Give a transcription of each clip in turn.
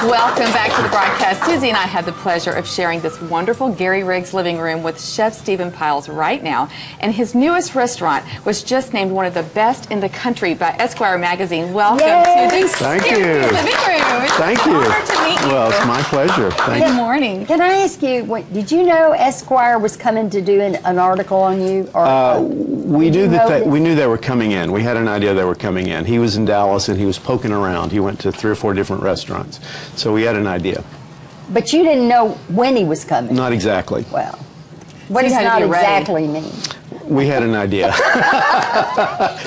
Welcome back to the broadcast. Susie and I had the pleasure of sharing this wonderful Gary Riggs living room with Chef Stephan Pyles right now. And his newest restaurant was just named one of the best in the country by Esquire magazine. Welcome to this Thank you. living room. It's Thank an you. honor to meet you. Well, it's my pleasure. Thank Good morning. Can I ask you, did you know Esquire was coming to do an article on you? Or, we knew they were coming in. We had an idea they were coming in. He was in Dallas and he was poking around. He went to 3 or 4 different restaurants. So we had an idea. But you didn't know when he was coming? Not exactly. Well, what does not exactly mean? We had an idea.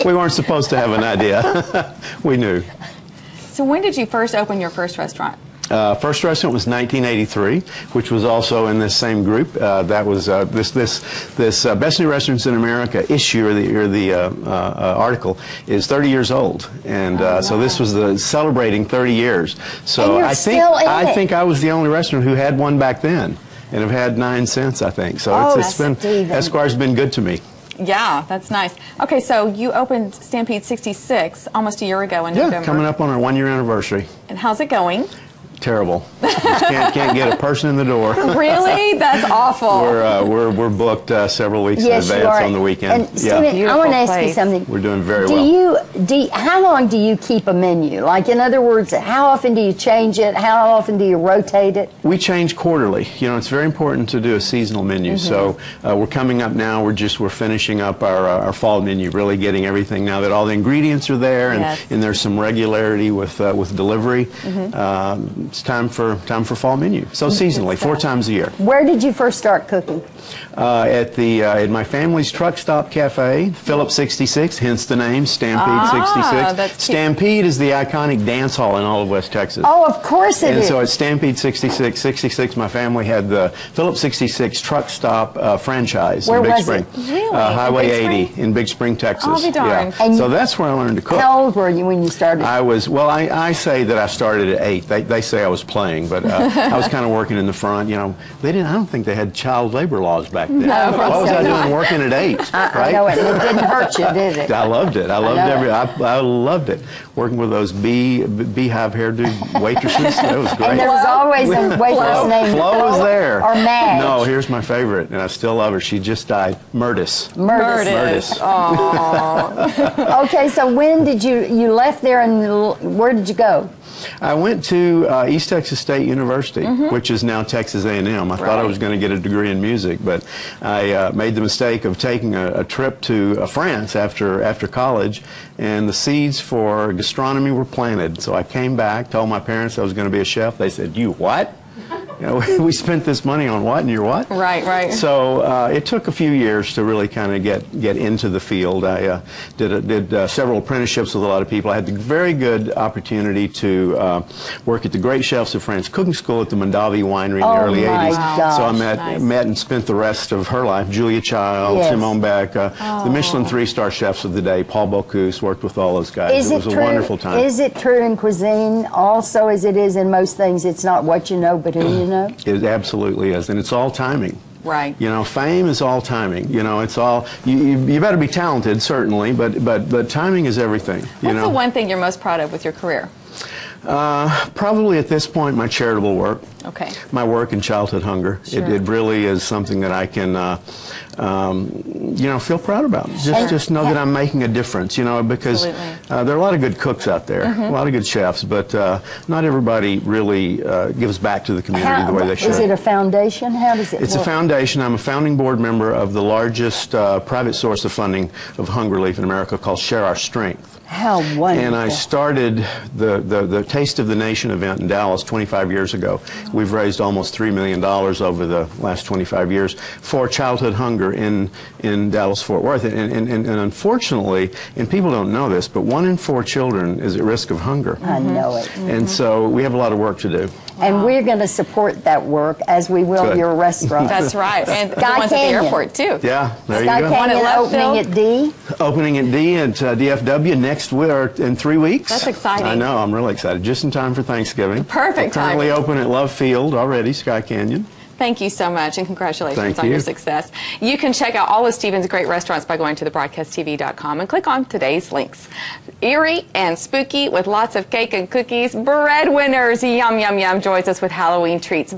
We weren't supposed to have an idea. We knew. So when did you first open your first restaurant? First restaurant was 1983, which was also in this same group. That was this Best New Restaurants in America issue, or the article, is 30 years old, and so this was celebrating 30 years. So I think I was the only restaurant who had one back then, and have had 9 since, I think. So it's been Esquire's been good to me. Yeah, that's nice. Okay, so you opened Stampede 66 almost a year ago in November. Yeah, coming up on our 1-year anniversary. And how's it going? Terrible. Just can't get a person in the door. Really? That's awful. We're booked several weeks in advance on the weekend. And Stephen, I want to ask you something. We're doing very well. How long do you keep a menu? Like, in other words, how often do you change it? How often do you rotate it? We change quarterly. You know, it's very important to do a seasonal menu. So we're coming up now. We're finishing up our fall menu, really getting everything now that all the ingredients are there, and there's some regularity with delivery. It's time for fall menu. So seasonally, 4 times a year. Where did you first start cooking? At my family's truck stop cafe, Phillips 66, hence the name Stampede 66. Stampede is the iconic dance hall in all of West Texas. Oh, of course it is. And so at Stampede 66, my family had the Phillips 66 truck stop franchise in Big Spring. Really? Highway 80 in Big Spring, Texas. I'll be darned. Yeah. So that's where I learned to cook. How old were you when you started? I say that I started at 8. They say I was playing, but I was kind of working in the front. You know, I don't think they had child labor laws back then. No, what was I doing working at 8? Right? I know it. It didn't hurt you, did it? I loved it. I loved it. Working with those beehive hairdo waitresses. That was great. And there was always a waitress named Flo was there. Or Madge. No, here's my favorite, and I still love her. She just died. Murtis. Oh. Okay, so when did you left there, and where did you go? I went to East Texas State University, which is now Texas A&M. I thought I was going to get a degree in music, but I made the mistake of taking a trip to France after college, and the seeds for gastronomy were planted. So I came back, told my parents I was going to be a chef. They said, "You what?" You know, we spent this money on what, and you're what? Right. So it took a few years to really kind of get into the field. I did several apprenticeships with a lot of people. I had the very good opportunity to work at the Great Chefs of France Cooking School at the Mondavi Winery in the early 80s. Gosh. So I met and spent the rest of her life. Julia Child, Simone Beck, the Michelin 3-star chefs of the day, Paul Bocuse, worked with all those guys. It was a wonderful time. Is it true in cuisine also, as it is in most things, it's not what you know, but who you know? It absolutely is, and it's all timing. Right. You know, fame is all timing. You know, it's all, you better be talented, certainly, but timing is everything. What's the one thing you're most proud of with your career? Probably at this point, my charitable work. Okay. My work in childhood hunger. Sure. It really is something that I can, you know, feel proud about. Just know that I'm making a difference, you know, because there are a lot of good cooks out there, a lot of good chefs, but not everybody really gives back to the community the way they should. Is it a foundation? How does it work? It's a foundation. I'm a founding board member of the largest private source of funding of hunger relief in America called Share Our Strength. How wonderful. And I started the Taste of the Nation event in Dallas 25 years ago. We've raised almost $3 million over the last 25 years for childhood hunger in Dallas-Fort Worth. And unfortunately, and people don't know this, but 1 in 4 children is at risk of hunger. I know it. And so we have a lot of work to do. And we're going to support that work, as we will your restaurant. That's right. And the Sky ones at the Canyon. airport, too. Yeah, there you Sky go. Canyon opening at D. Opening at D at DFW next week, or in 3 weeks. That's exciting. I know, I'm really excited. Just in time for Thanksgiving. Perfect We're currently timing. open at Love Field already, Sky Canyon. Thank you so much, and congratulations Thank on you. your success. You can check out all of Stephan's great restaurants by going to thebroadcasttv.com and click on today's links. Eerie and spooky with lots of cake and cookies. Breadwinners, yum, yum, yum, joins us with Halloween treats.